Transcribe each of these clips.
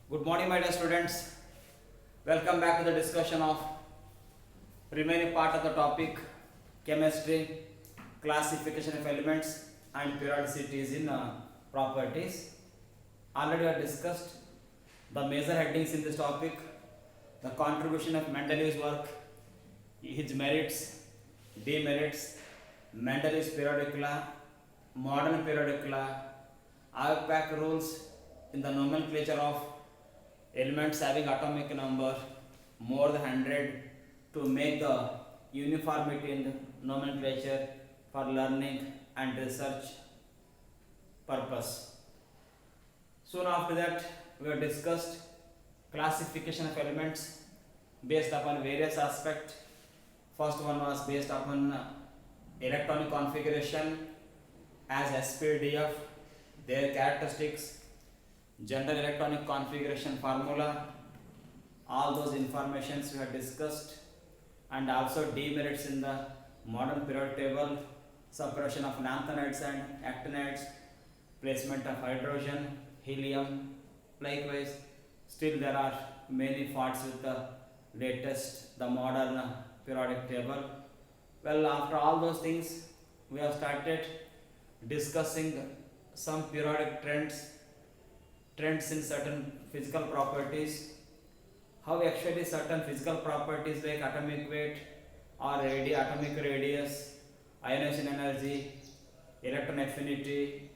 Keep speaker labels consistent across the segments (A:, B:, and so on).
A: Good morning, my dear students. Welcome back to the discussion of remaining part of the topic chemistry, classification of elements, and periodicities in properties. Already we have discussed the major headings in this topic, the contribution of Mendeleev's work, his merits, demerits, Mendeleev's periodicula, modern periodicula, Avpak rules in the nomenclature of elements having atomic number more than 100 to make the uniformity in the nomenclature for learning and research purpose. Soon after that, we have discussed classification of elements based upon various aspects. First one was based upon electronic configuration as SPDF, their characteristics, general electronic configuration formula, all those informations we have discussed, and also demerits in the modern periodic table, separation of lanthanides and actinides, placement of hydrogen, helium. Likewise, still there are many faults with the latest, the modern periodic table. Well, after all those things, we have started discussing some periodic trends in certain physical properties, how actually certain physical properties like atomic weight or atomic radius, ionization energy, electron affinity,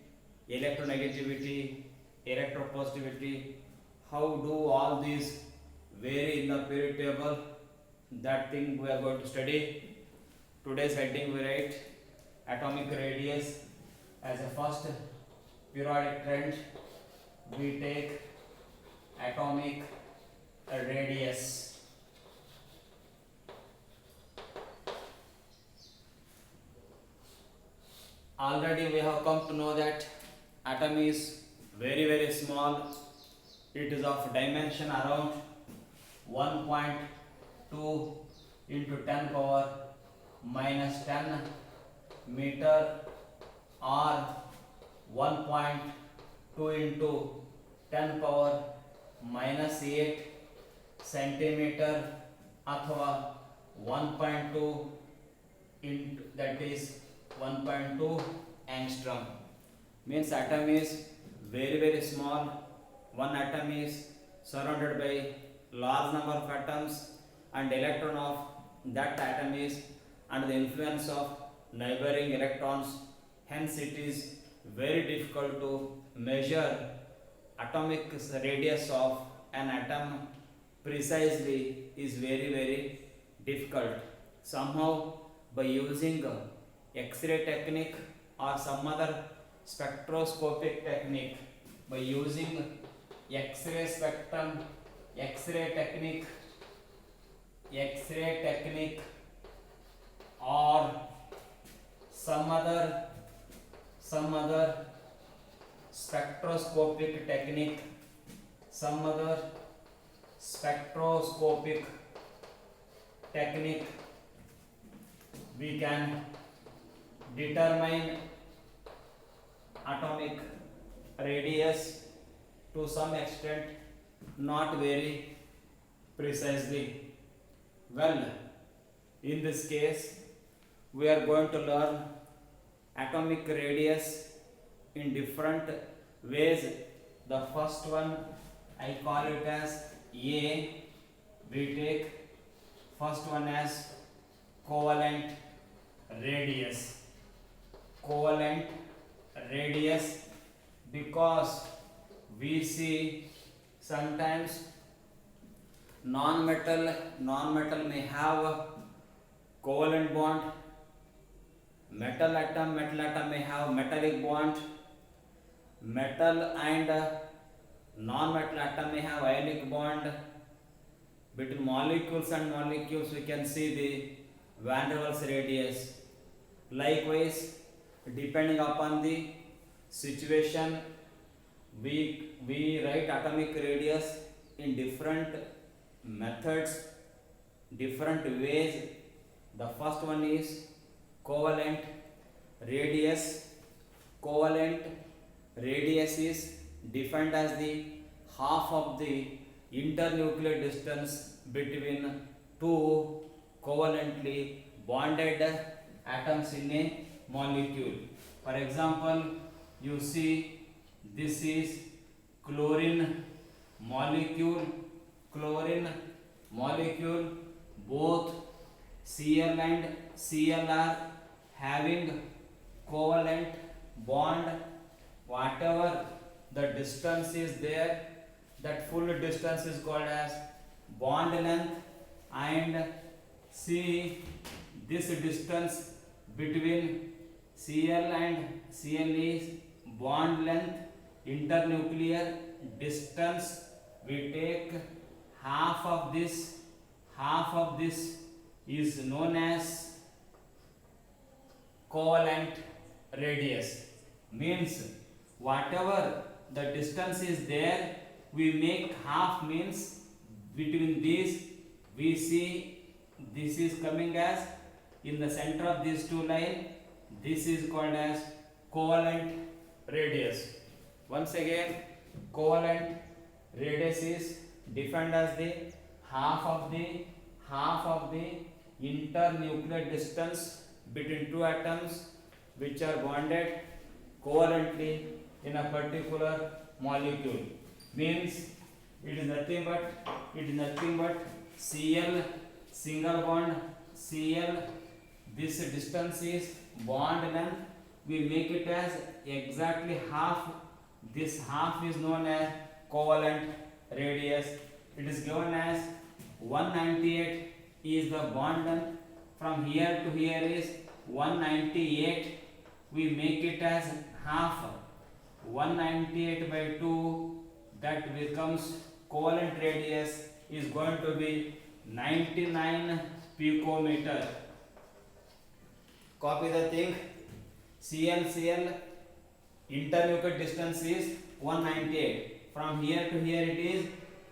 A: electronegativity, electropositivity, how do all these vary in the periodic table. That thing we are going to study. Today's heading we write atomic radius as a first periodic trend. We take atomic radius. Already we have come to know that atom is very small. It is of dimension around 1.2 into 10 power minus 10 meter or 1.2 into 10 power minus 8 centimeter अथवा 1.2 into that is 1.2 angstrom. Means atom is very small. One atom is surrounded by large number of atoms, and electron of that atom is under the influence of neighboring electrons. Hence it is very difficult to measure atomic radius of an atom precisely, is very difficult. Somehow by using X-ray technique or some other spectroscopic technique, by using X-ray spectrum, X-ray technique or some other spectroscopic technique, we can determine atomic radius to some extent, not very precisely. Well, in this case we are going to learn atomic radius in different ways. The first one I call it as A. We take first one as covalent radius. Covalent radius, because we see sometimes non-metal may have a covalent bond. Metal atom may have metallic bond. Metal and non-metal atom may have ionic bond. Between molecules and molecules we can see the van der Waals radius. Likewise, depending upon the situation, we write atomic radius in different methods, different ways. The first one is covalent radius. Covalent radius is defined as the half of the internuclear distance between two covalently bonded atoms in a molecule. For example, you see this is chlorine molecule, both Cl and Cl are having covalent bond. Whatever the distance is there, that full distance is called as bond length, and see this distance between Cl and Cl is bond length. Internuclear distance, we take half of this is known as covalent radius. Means whatever the distance is there, we make half. Means between these we see this is coming as in the center of these two lines. This is called as covalent radius. Once again, covalent radius is defined as the half of the internuclear distance between two atoms which are bonded covalently in a particular molecule. Means it is nothing but Cl single bond Cl. This distance is bond length. We make it as exactly half. This half is known as covalent radius. It is given as 198 is the bond length. From here to here is 198. We make it as half. 198 by 2, that becomes covalent radius is going to be 99 picometer. Copy the thing. Cl internuclear distance is 198. From here to here it is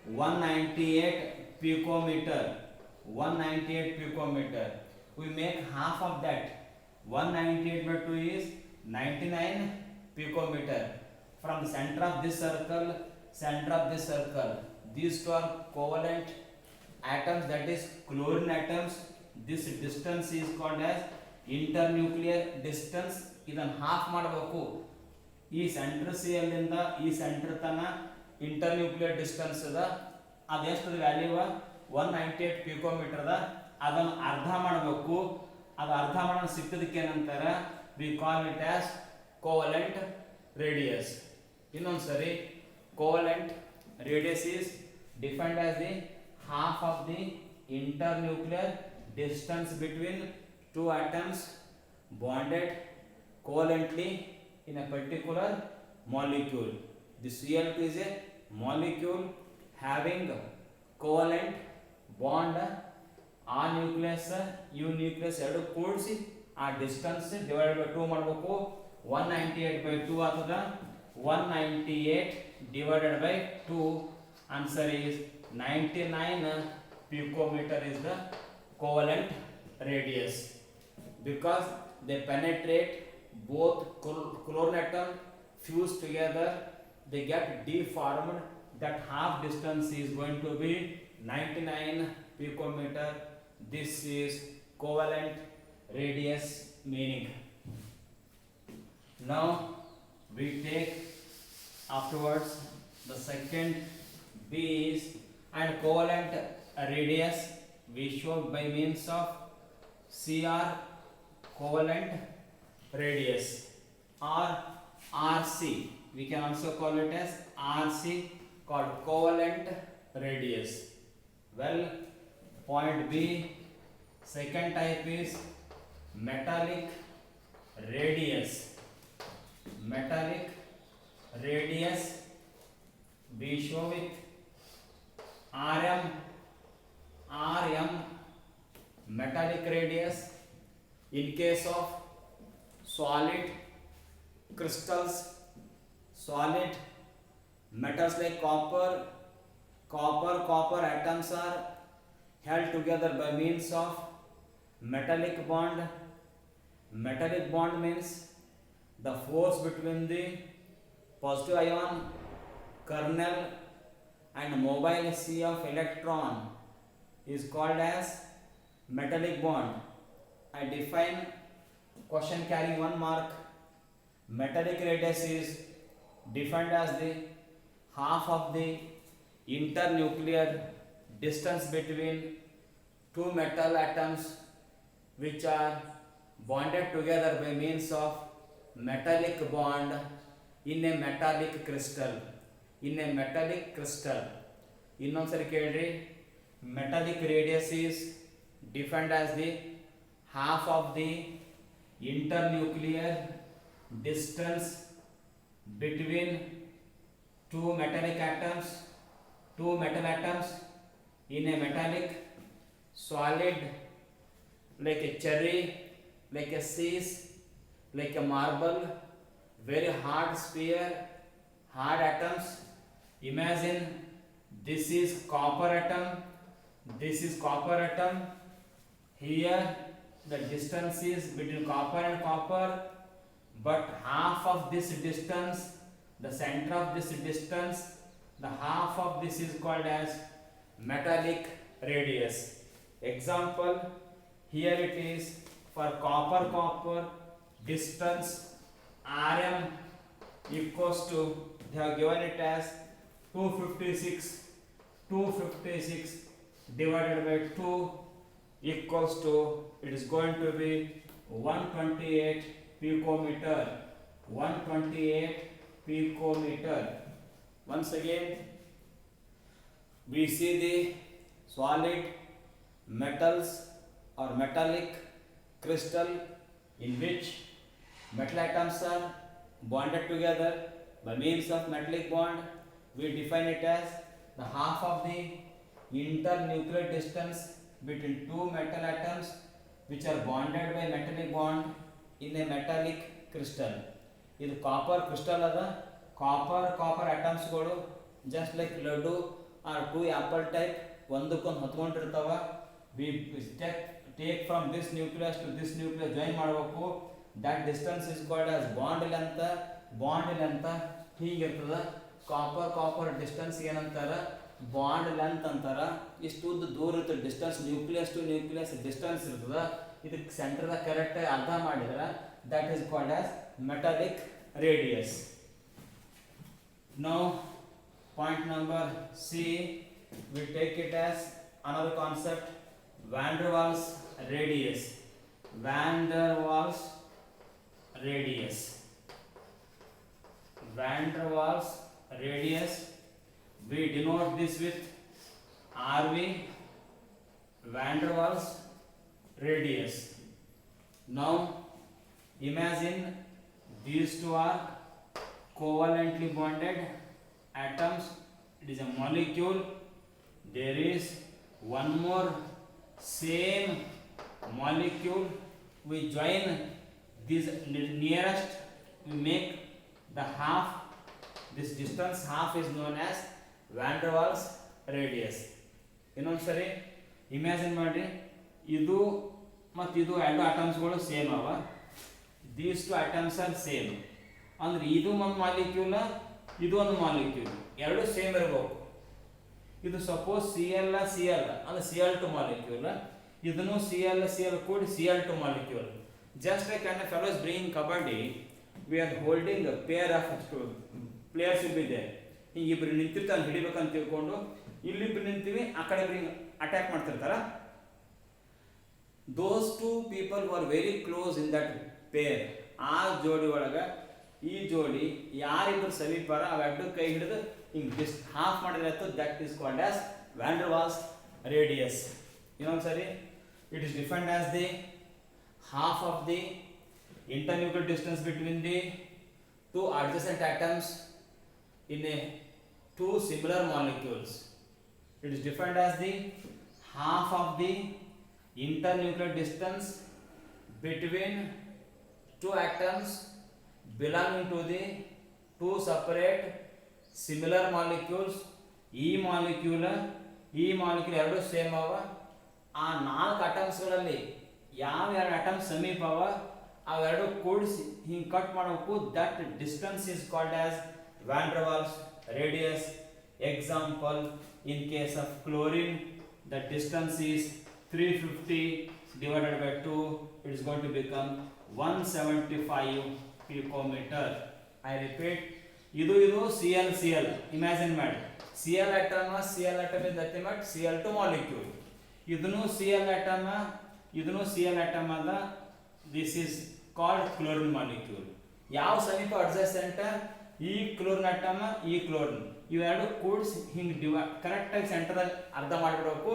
A: 198 picometer. 198 picometer. We make half of that. 198 by 2 is 99 picometer. From the center of this circle, these two are covalent atoms, that is chlorine atoms. This distance is called as internuclear distance. ಇದನ್ನು half ಮಾಡಬೇಕು. ಈ centre Cl ಇಂದ ಈ centre ತನ ಇಂಟರ್ನ್ಯೂಕ್ಲಿಯರ್ distance ಅದ, ಅದೆಷ್ಟು value 198 picometre ಅದ. ಅದನ್ನು ಅರ್ಧ ಮಾಡಬೇಕು. ಅದು ಅರ್ಧ ಮಾಡೋಣ ಸಿಕ್ಕಿದಕ್ಕೆ ಏನಂತಾರ, V call it as covalent radius. ಇನ್ನೊಂದು ಸರಿ, covalent radius is defined as the half of the internuclear distance between two atoms bonded covalently in a particular molecule. The Cl2 is a molecule having covalent bond ಆ nucleus you nucleus ಎರಡು ಕೂಡಿಸಿ ಆ distance divided by 2 ಮಾಡಬೇಕು. 198 by 2 ಆಗ್ತದ. 198 divided by 2, answer is 99 picometer is the covalent radius. Because they penetrate both chlorine atom fuse together, they get deformed. That half distance is going to be 99 picometer. This is covalent radius meaning. Now we take afterwards the second B is, and covalent radius we show by means of Cr, covalent radius, or Rc. We can also call it as Rc, called covalent radius. Well, point B, second type is metallic radius. Metallic radius we show with Rm. Metallic radius in case of solid crystals, solid metals like copper atoms are held together by means of metallic bond. Metallic bond means the force between the positive ion kernel and mobile sea of electron is called as metallic bond. I define question carrying 1 mark. Metallic radius is defined as the half of the internuclear distance between two metal atoms which are bonded together by means of metallic bond in a metallic crystal. In a metallic crystal. ಇನ್ನೊಂದ್ಸರಿ ಕೇಳ್ರಿ. Metallic radius is defined as the half of the internuclear distance between two metal atoms in a metallic solid, like a cherry, like a cheese, like a marble, very hard sphere, hard atoms. Imagine this is copper atom. Here the distance is between copper and copper, but half of this distance, the center of this distance, the half of this is called as metallic radius. Example, here it is for copper distance Rm equals to, they have given it as 256 divided by 2 equals to, it is going to be 128 picometer. 128 picometer. Once again, we see the solid metals or metallic crystal in which metal atoms are bonded together by means of metallic bond. We define it as the half of the internuclear distance between two metal atoms which are bonded by metallic bond in a metallic crystal. ಇದು copper crystal ಅದ. Copper ಅಟಮ್ಸ್ಗಳು just like laddu or two apple type ಒಂದಕ್ಕೊಂದು ಹತ್ಕೊಂಡಿರ್ತಾವ. We take from this nucleus to this nucleus join ಮಾಡಬೇಕು. That distance is called as bond length ಹೀಗಿರ್ತದ. Copper distance ಏನಂತಾರ, bond length ಅಂತಾರ. ಇಷ್ಟು ದೂರ ಇರ್ತದೆ distance, nucleus to nucleus distance ಇರ್ತದ. ಇದಕ್ಕೆ ಸೆಂಟರ್ದಾಗ ಕರೆಕ್ಟ್ ಅರ್ಧ ಮಾಡಿದ್ರೆ that is called as metallic radius. Now point number C, we take it as another concept, van der Waals radius. Van der Waals radius, we denote this with RV, van der Waals radius. Now imagine these two are covalently bonded atoms. It is a molecule. There is one more same molecule. We join this nearest, we make the half, this distance half is known as van der Waals radius. ಇನ್ನೊಂದು ಸರಿ imagine ಮಾಡಿ, ಇದು ಮತ್ತು ಇದು ಎರಡು ಅಟಮ್ಸ್ಗಳು same ಅವ. These two atoms are same. ಅಂದ್ರೆ ಇದು ಒಂದು ಮಾಲಿಕ್ಯೂಲ್, ಇದು ಒಂದು ಮಾಲಿಕ್ಯೂಲ್, ಎರಡು ಸೇಮ್ ಇರಬೇಕು. ಇದು ಸಪೋಸ್ Cl ಅಂದ್ರೆ Cl2 ಮಾಲಿಕ್ಯೂಲ್, ಇದನ್ನು Cl ಕೂಡಿ Cl2 molecule. Just like when a fellow is playing kabaddi, we are holding a pair of players will be there. ಹಿಂಗೆ ಇಬ್ರು ನಿಂತಿರ್ತಾರೆ ಹಿಡಿಬೇಕಂತ ತಿಳ್ಕೊಂಡು, ಇಲ್ಲಿಬ್ರು ನಿಂತೀವಿ, ಆ ಕಡೆ ಅಟ್ಯಾಕ್ ಮಾಡ್ತಿರ್ತಾರ. Those two people who are very close in that pair, ಆ ಜೋಡಿ ಒಳಗ ಈ ಜೋಡಿ ಯಾರಿಬ್ರು ಸಮೀಪರ ಅವೆರಡು ಕೈ ಹಿಡಿದು ಹಿಂಗೆ ಹಾಫ್ ಮಾಡಿದ್ರೆ that is called as van der Waals radius. ಇನ್ನೊಂದ್ಸರಿ, it is defined as the half of the internuclear distance between the two adjacent atoms in a two similar molecules. It is defined as the half of the internuclear distance between two atoms belonging to the two separate similar molecules. ಈ molecule ಎರಡು same ಅವ. ಆ 4 ಅಟಮ್ಸ್ಗಳಲ್ಲಿ ಯಾವ ಎರಡು atoms ಸಮೀಪ ಅವ ಅವೆರಡು ಕೂಡಿಸಿ ಹಿಂಗೆ ಕಟ್ ಮಾಡಬೇಕು. That distance is called as van der Waals radius. Example, in case of chlorine, the distance is 350 divided by 2, it is going to become 175 picometer. I repeat, ಇದು Cl Cl imagine ಮಾಡಿ, Cl atom is nothing but Cl2 molecule. ಇದನ್ನು Cl atom ಅದ, this is called chlorine molecule. ಯಾವ ಸಮೀಪ adjacent ಈ chlorine atom ಈ chlorine ಇವೆರಡು ಕೂಡ್ಸ್ ಹಿಂಗೆ ಕರೆಕ್ಟ್ ಆಗಿ ಸೆಂಟರ್ ಅಲ್ಲಿ ಅರ್ಧ ಮಾಡಿಬಿಡಬೇಕು.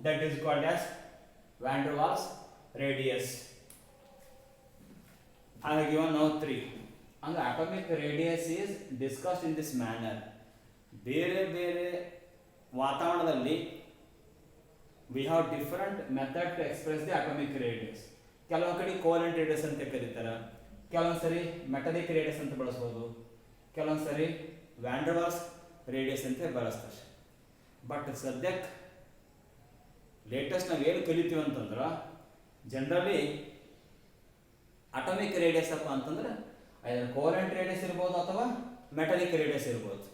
A: That is called as van der Waals radius. ಹಾಗಾಗಿ ನಾವು 3 ಹಂಗ atomic radius is discussed in this manner. ಬೇರೆ ಬೇರೆ ವಾತಾವರಣದಲ್ಲಿ we have different method to express the atomic radius. ಕೆಲವೊಂದು ಕಡೆ ಕೋವೆಲೆಂಟ್ ರೇಡಿಯಸ್ ಅಂತ ಕರೀತಾರೆ, ಕೆಲವೊಂದ್ಸರಿ ಮೆಟಾಲಿಕ್ ರೇಡಿಯಸ್ ಅಂತ ಬಳಸ್ಬೋದು, ಕೆಲವೊಂದ್ಸರಿ ವ್ಯಾನ್ ಡರ್ ವಾಲ್ಸ್ ರೇಡಿಯಸ್ ಅಂತ ಬಳಸ್ತಾರೆ. ಬಟ್ ಸದ್ಯಕ್ಕೆ ಲೇಟೆಸ್ಟ್ ನಾವು ಏನು ಕಲಿತೀವಿ ಅಂತಂದ್ರೆ ಜನರಲಿ ಅಟಾಮಿಕ್ ರೇಡಿಯಸ್ ಅಪ್ಪ ಅಂತಂದ್ರೆ ಅದರ ಕೋವೆಲೆಂಟ್ ರೇಡಿಯಸ್ ಇರ್ಬೋದು ಅಥವಾ ಮೆಟಾಲಿಕ್ ರೇಡಿಯಸ್ ಇರ್ಬೋದು.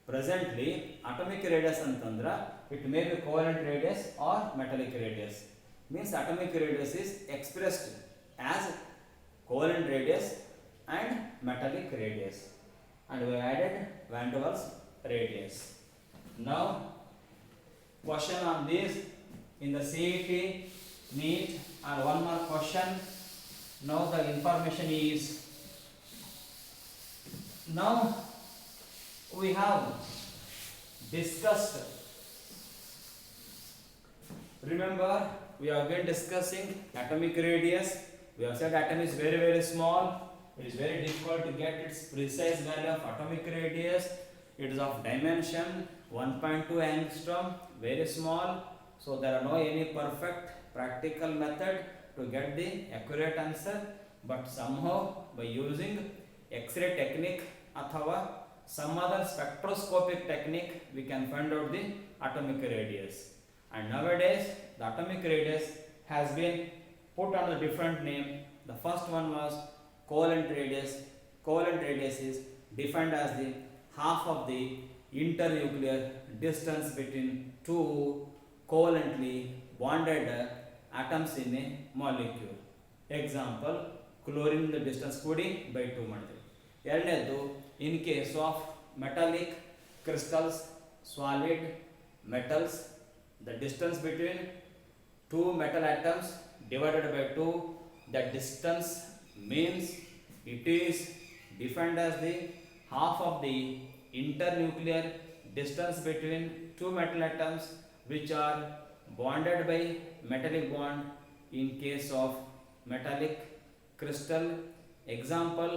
A: ಪ್ರೆಸೆಂಟ್ಲಿ ಅಟಾಮಿಕ್ ರೇಡಿಯಸ್ ಅಂತಂದ್ರೆ it may be covalent radius or metallic radius. Means atomic radius is expressed as covalent radius and metallic radius, and we added van der Waals radius. Now question on this in the CET NEET and one more question. Now the information is, now we have discussed, remember we have been discussing atomic radius. We have said atom is very very small. It is very difficult to get its precise value of atomic radius. It is of dimension 1.2 angstrom, very small. So there are no any perfect practical method to get the accurate answer. But somehow by using X-ray technique athava some other spectroscopic technique we can find out the atomic radius. And nowadays the atomic radius has been put on a different name. The first one was covalent radius. Covalent radius is defined as the half of the internuclear distance between two covalently bonded atoms in a molecule. Example, chlorine the distance ಕೂಡಿ by 2 ಮಾಡ್ತೀವಿ. ಎರಡನೇದು in case of metallic crystals, solid metals, the distance between two metal atoms divided by 2, that distance means it is defined as the half of the internuclear distance between two metal atoms which are bonded by metallic bond in case of metallic crystal. Example,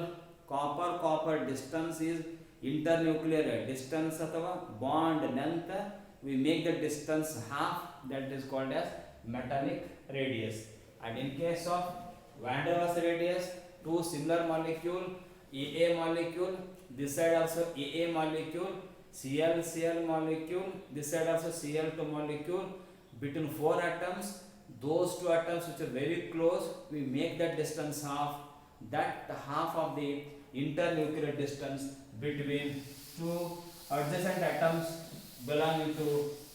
A: copper distance is internuclear distance athava bond length, we make the distance half, that is called as metallic radius. And in case of van der Waals radius, two similar molecule, AA molecule, this side also AA molecule, Cl molecule, this side also Cl2 molecule, between 4 atoms, those two atoms which are very close, we make that distance half, that half of the internuclear distance between two adjacent atoms belonging to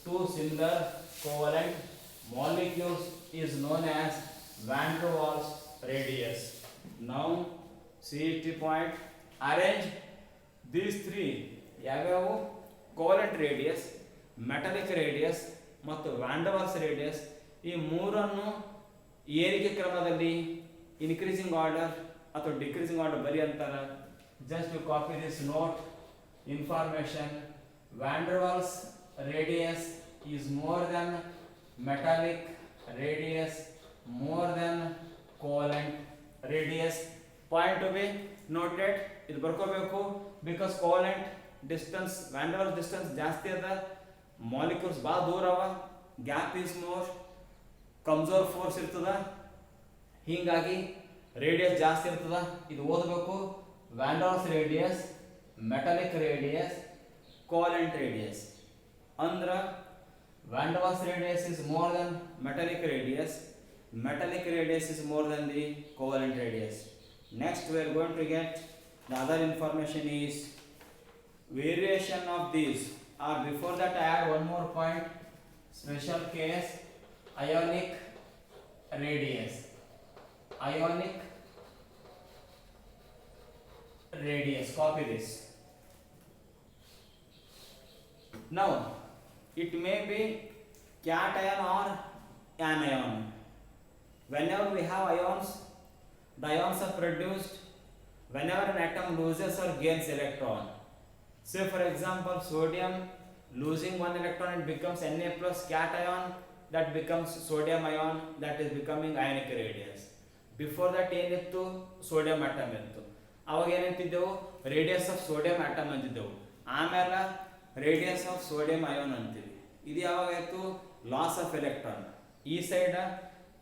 A: two similar covalent molecules is known as van der Waals radius. Now CET point, arrange these three ಯಾವ್ಯಾವು covalent radius, metallic radius ಮತ್ತು van der Waals radius, ಈ ಮೂರನ್ನು ಏರಿಕೆ ಕ್ರಮದಲ್ಲಿ increasing order ಅಥವಾ decreasing order ಬರಿ ಅಂತಾರೆ. Just you copy this note information. Van der Waals radius is more than metallic radius, more than covalent radius. Point to be noted, ಇದು ಬರ್ಕೋಬೇಕು. Because covalent distance van der Waals distance ಜಾಸ್ತಿ ಅದ, molecules ಭಾಳ ದೂರ ಅವ, gap is more, ಕಮ್ಜೋರ್ force ಇರ್ತದ, ಹೀಗಾಗಿ ರೇಡಿಯಸ್ ಜಾಸ್ತಿ ಇರ್ತದ. ಇದು ಓದಬೇಕು. Van der Waals radius, metallic radius, covalent radius. Andra van der Waals radius is more than metallic radius, metallic radius is more than the covalent radius. Next we are going to get the other information is variation of these, or before that I add one more point, special case, ionic radius. Ionic radius, copy this. Now it may be cation or anion. Whenever we have ions, the ions are produced whenever an atom loses or gains electron. Say for example, sodium losing one electron, it becomes Na plus cation, that becomes sodium ion, that is becoming ionic radius. Before that ಏನಿತ್ತು, sodium atom ಇತ್ತು. ಅವಾಗ ಏನಂತಿದ್ದೆವು, radius of sodium atom ಅಂತಿದ್ದೆವು. ಆಮೇಲೆ radius of sodium ion ಅಂತೀವಿ. ಇದು ಯಾವಾಗಾಯ್ತು, loss of electron. ಈ side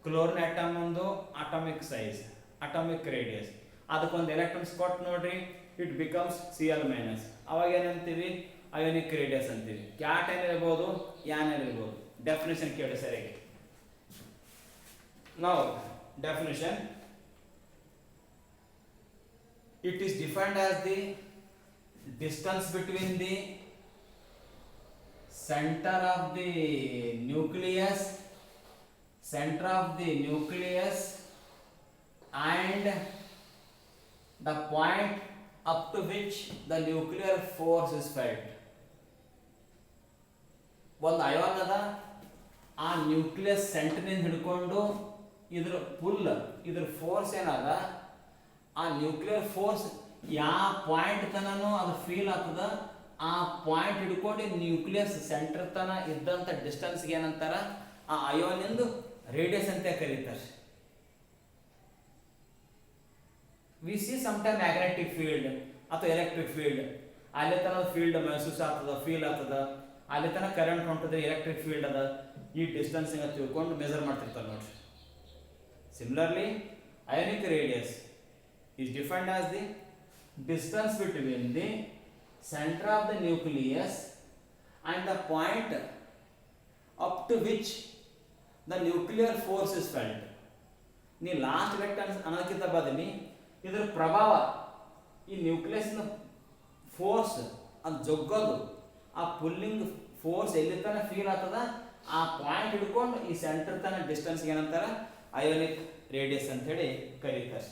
A: chlorine atom ಒಂದು atomic size, atomic radius, ಅದಕ್ಕೊಂದು electrons ಕೊಟ್ಟು ನೋಡ್ರಿ, ಇಟ್ ಬಿಕಮ್ಸ್ Cl ಮೈನಸ್. ಅವಾಗ ಏನಂತೀವಿ, ಅಯೋನಿಕ್ ರೇಡಿಯಸ್ ಅಂತೀವಿ. ಕ್ಯಾಟನ್ ಇರ್ಬೋದು, ಯಾನ್ ಇರ್ಬೋದು. ಡೆಫಿನೇಷನ್ ಕೇಳಿ ಸರಿಯಾಗಿ. ನಾವು definition, it is defined as the distance between the center of the nucleus and the point up to which the nuclear force is felt. ಒಂದು ಅಯಾನ್ ಅದ, ಆ ನ್ಯೂಕ್ಲಿಯಸ್ ಸೆಂಟರ್ನಿಂದ ಹಿಡ್ಕೊಂಡು ಇದ್ರ ಫುಲ್ ಇದ್ರ ಫೋರ್ಸ್ ಏನದ, ಆ ನ್ಯೂಕ್ಲಿಯರ್ ಫೋರ್ಸ್ ಯಾವ ಪಾಯಿಂಟ್ ತನೂ ಅದು ಫೀಲ್ ಆಗ್ತದ, ಆ ಪಾಯಿಂಟ್ ಹಿಡ್ಕೊಂಡು ನ್ಯೂಕ್ಲಿಯಸ್ ಸೆಂಟರ್ ತನ ಇದ್ದಂಥ ಡಿಸ್ಟೆನ್ಸ್ಗೆ ಏನಂತಾರ, ಆ ಅಯೋನಿಂದು ರೇಡಿಯಸ್ ಅಂತ ಕರೀತಾರೆ. We see sometime magnetic field ಅಥವಾ ಎಲೆಕ್ಟ್ರಿಕ್ ಫೀಲ್ಡ್, ಅಲ್ಲಿ ತನಕ ಫೀಲ್ಡ್ ಮಹಸೂಸ್ ಆಗ್ತದ, ಫೀಲ್ ಆಗ್ತದ, ಅಲ್ಲಿ ತನಕ ಕರೆಂಟ್ ಹೊಂಟದ, ಎಲೆಕ್ಟ್ರಿಕ್ ಫೀಲ್ಡ್ ಅದ, ಈ ಡಿಸ್ಟೆನ್ಸ್ ತಿಳ್ಕೊಂಡು ಮೆಜರ್ ಮಾಡ್ತಿರ್ತಾರೆ ನೋಡ್ರಿ. Similarly, ionic radius is defined as the distance between the center of the nucleus and the point up to which the nuclear force is felt. ನೀ ಲಾಸ್ಟ್ ಎಲೆಕ್ಟ್ರಾನ್ಸ್ ಅನ್ನೋದಕ್ಕಿಂತ ಬದಲಿ ಇದರ ಪ್ರಭಾವ, ಈ ನ್ಯೂಕ್ಲಿಯಸ್ ಫೋರ್ಸ್ ಅದು ಜಗ್ಗೋದು, ಆ ಪುಲ್ಲಿಂಗ್ ಫೋರ್ಸ್ ಎಲ್ಲಿ ತನಕ ಫೀಲ್ ಆಗ್ತದ, ಆ ಪಾಯಿಂಟ್ ಹಿಡ್ಕೊಂಡು ಈ ಸೆಂಟರ್ ತನಕ ಡಿಸ್ಟೆನ್ಸ್ ಏನಂತಾರ, ಅಯೋನಿಕ್ ರೇಡಿಯಸ್ ಅಂತ ಹೇಳಿ ಕರೀತಾರೆ.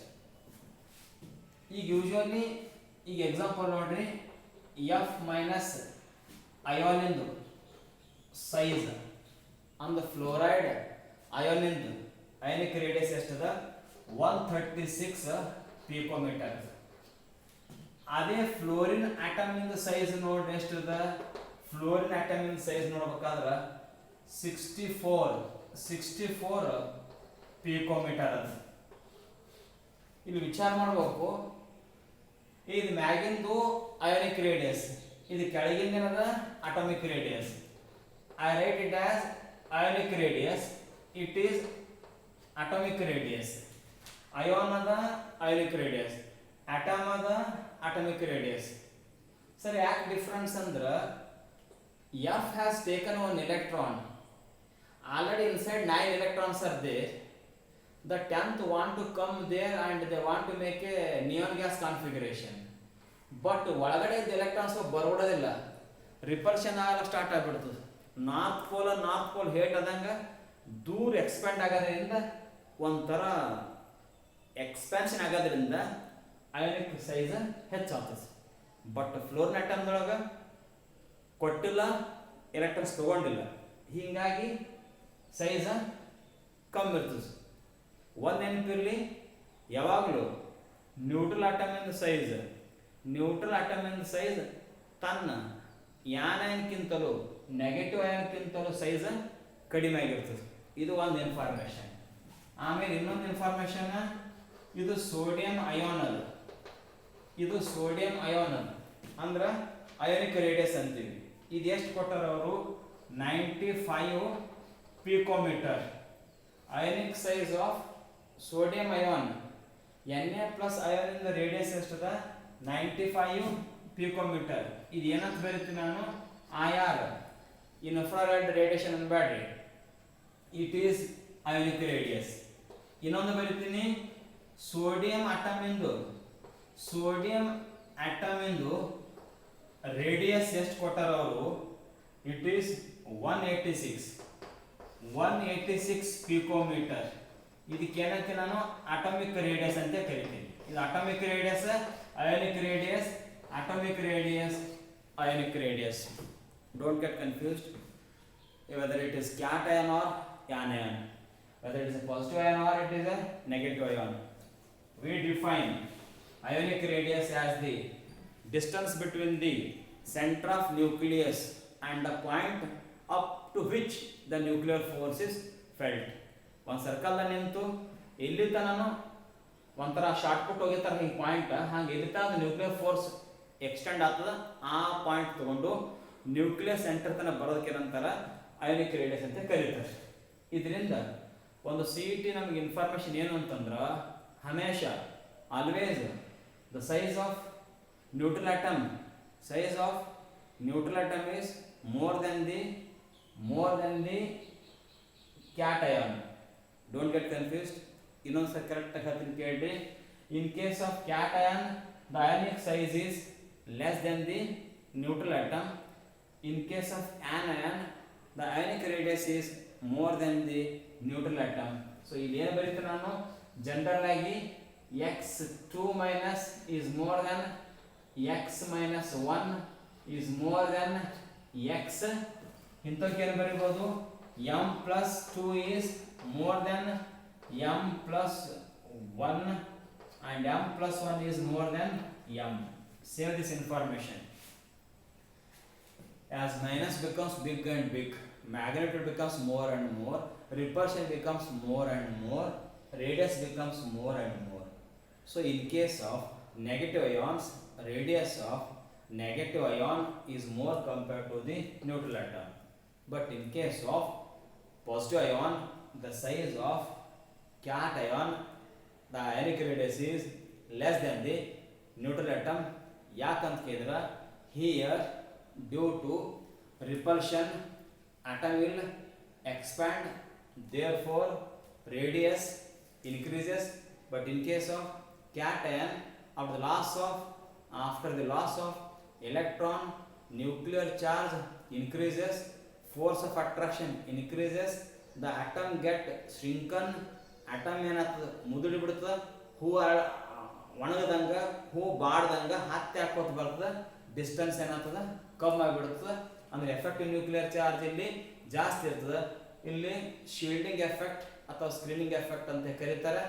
A: ಈಗ ಯೂಶುವಲಿ ಈಗ ಎಕ್ಸಾಂಪಲ್ ನೋಡ್ರಿ, ಎಫ್ ಮೈನಸ್ ಅಯೋನಿಂದು ಸೈಜ್ ಅಂದ ಫ್ಲೋರೈಡ್ ಅಯೋನಿಂದು ಅಯೋನಿಕ್ ರೇಡಿಯಸ್ ಎಷ್ಟದ, 136 ಪಿಕೋಮೀಟರ್. ಅದೇ ಫ್ಲೋರಿನ್ ಆಟಮಿಂದ ಸೈಜ್ ನೋಡ್ರಿ ಎಷ್ಟದ, ಫ್ಲೋರಿನ್ ಆಟಮಿಂದ ಸೈಜ್ ನೋಡ್ಬೇಕಾದ್ರ 64 ಪಿಕೋಮೀಟರ್ ಅದು. ಇಲ್ಲಿ ವಿಚಾರ ಮಾಡಬೇಕು, ಇದು ಮ್ಯಾಗಿಂದು ಅಯೋನಿಕ್ ರೇಡಿಯಸ್, ಇದು ಕೆಳಗಿಂದ ಏನದ atomic radius. I right it as ionic radius, it is atomic radius. Ion ಅದ ಅಯೋನಿಕ್ ರೇಡಿಯಸ್, ಅಟಮ್ ಅದ ಅಟಾಮಿಕ್ ರೇಡಿಯಸ್. ಸರ್ ಯಾಕೆ ಡಿಫ್ರೆನ್ಸ್ ಅಂದ್ರೆ, F has taken one electron, already inside 9 electrons are there, the 10th want to come there and they want to make a neon gas configuration, but ಒಳಗಡೆ ಇದ್ದ electrons ಬರೋದಿಲ್ಲ, repulsion ಆಗಲ್ಲ start ಆಗಿಬಿಡ್ತದೆ. North pole hate ಆದಂಗೆ ದೂರ expand ಆಗೋದ್ರಿಂದ ಒಂಥರ expansion ಆಗೋದ್ರಿಂದ ಅಯೋನಿಕ್ ಸೈಜ್ ಹೆಚ್ಚಾಗ್ತದೆ. ಬಟ್ ಫ್ಲೋರಿನ್ ಆಟಮ್ದೊಳಗೆ ಕೊಟ್ಟಿಲ್ಲ, ಎಲೆಕ್ಟ್ರಾನ್ಸ್ ತಗೊಂಡಿಲ್ಲ, ಹೀಗಾಗಿ ಸೈಜ್ ಕಮ್ಮಿ ಇರ್ತದೆ. ಒಂದು ನೆನಪಿರಲಿ, ಯಾವಾಗಲೂ ನ್ಯೂಟ್ರಲ್ ಆಟಮಿನ ಸೈಜ್ ತನ್ನ ಯಾನಕ್ಕಿಂತಲೂ ನೆಗೆಟಿವ್ ಅಯಾನ್ಕಿಂತಲೂ ಸೈಜ್ ಕಡಿಮೆ ಆಗಿರ್ತದೆ. ಇದು ಒಂದು ಇನ್ಫಾರ್ಮೇಶನ್. ಆಮೇಲೆ ಇನ್ನೊಂದು ಇನ್ಫಾರ್ಮೇಶನ್, ಇದು ಸೋಡಿಯಂ ಅಯೋನ್ ಅಂದ್ರೆ ಅಯೋನಿಕ್ ರೇಡಿಯಸ್ ಅಂತೀವಿ. ಇದು ಎಷ್ಟು ಕೊಟ್ಟಾರ ಅವರು, 95 picometre. Ionic size of sodium ion Na plus ion ಇಂದ ರೇಡಿಯಸ್ ಎಷ್ಟದ, 95 ಪಿಕೋಮೀಟರ್. ಇದು ಏನಂತ ಬರೀತೀನಿ ನಾನು, IR, ಇನ್ಫ್ರಾರೆಡ್ ರೇಡಿಯೇಷನ್ ಅನ್ಬೇಡ್ರಿ, ಇಟ್ ಈಸ್ ಅಯೋನಿಕ್ ರೇಡಿಯಸ್. ಇನ್ನೊಂದು ಬರೀತೀನಿ, ಸೋಡಿಯಂ ಆಟಮಿಂದು ರೇಡಿಯಸ್ ಎಷ್ಟು ಕೊಟ್ಟಾರ ಅವರು, ಇಟ್ ಈಸ್ 186 ಪಿಕೋಮೀಟರ್. ಇದಕ್ಕೇನಂತೆ ನಾನು ಅಟಾಮಿಕ್ ರೇಡಿಯಸ್ ಅಂತ ಕರಿತೀನಿ. ಇದು atomic radius, ionic radius, atomic radius, ionic radius. Don't get confused whether it is cation or anion, whether it is a positive ion or it is a negative ion. We define ionic radius as the distance between the center of nucleus and the point up to which the nuclear force is felt. ಒಂದು circle ನಿಂತು ಇಲ್ಲಿ ತನಕ ಒಂಥರ shot put ಹೋಗಿರ್ತಾರೆ ಈ point, ಹಾಗೆ ಇಲ್ಲಿ ತನಕ ನ್ಯೂಕ್ಲಿಯರ್ ಫೋರ್ಸ್ ಎಕ್ಸ್ಟೆಂಡ್ ಆಗ್ತದ, ಆ ಪಾಯಿಂಟ್ ತಗೊಂಡು ನ್ಯೂಕ್ಲಿಯಸ್ ಸೆಂಟರ್ ತನಕ ಬರೋದಕ್ಕೆ ನಂತರ ಅಯಾನಿಕ್ ರೇಡಿಯಸ್ ಅಂತ ಕರೀತಾರೆ. ಇದರಿಂದ ಒಂದು CET ನಮಗೆ ಇನ್ಫಾರ್ಮೇಶನ್ ಏನು ಅಂತಂದ್ರೆ, ಹಮೇಶ always the size of neutral atom is more than the cation. Don't get confused. ಇನ್ನೊಂದ್ಸರಿ ಕರೆಕ್ಟ್ ಆಗಿ ಹೇಳ್ತೀನಿ ಕೇಳ್ರಿ. In case of cation the ionic size is less than the neutral atom. In case of anion the ionic radius is more than the neutral atom. So ಇಲ್ಲಿ ಏನು ಬರೀತೀನಿ ನಾನು, general ಆಗಿ x2 minus is more than x minus 1 is more than x. ಇಂಥಕ್ಕೆ ಏನು ಬರೀಬೋದು, m plus 2 is more than m plus 1 and m plus 1 is more than m. Save this information. As minus becomes big and big, magnitude becomes more and more, repulsion becomes more and more, radius becomes more and more. So in case of negative ions, radius of negative ion is more compared to the neutral atom. But in case of positive ion, the size of cation, the ionic radius is less than the neutral atom. ಯಾಕಂತ ಕೇಳಿದ್ರೆ, here due to repulsion atom will expand, therefore radius increases. But in case of cation, after the loss of electron, nuclear charge increases, force of attraction increases, the atom get shrunken, atom ಏನಾಗ್ತದೆ ಮುದುಡಿ ಬಿಡ್ತದೆ, ಹೂ ಒಣಗದಂಗ ಹೂ ಬಾಡ್ದಂಗ ಹತ್ತಿ ಹಾಕೋತ ಬರ್ತದೆ, distance ಏನಾಗ್ತದೆ ಕಮ್ಮಿ ಆಗಿಬಿಡ್ತದೆ. ಅಂದ್ರೆ effective nuclear charge ಇಲ್ಲಿ ಜಾಸ್ತಿ ಇರ್ತದೆ. ಇಲ್ಲಿ ಶೀಲ್ಡಿಂಗ್ ಎಫೆಕ್ಟ್ ಅಥವಾ ಸ್ಕ್ರೀನಿಂಗ್ ಎಫೆಕ್ಟ್ ಅಂತ ಕರೀತಾರೆ,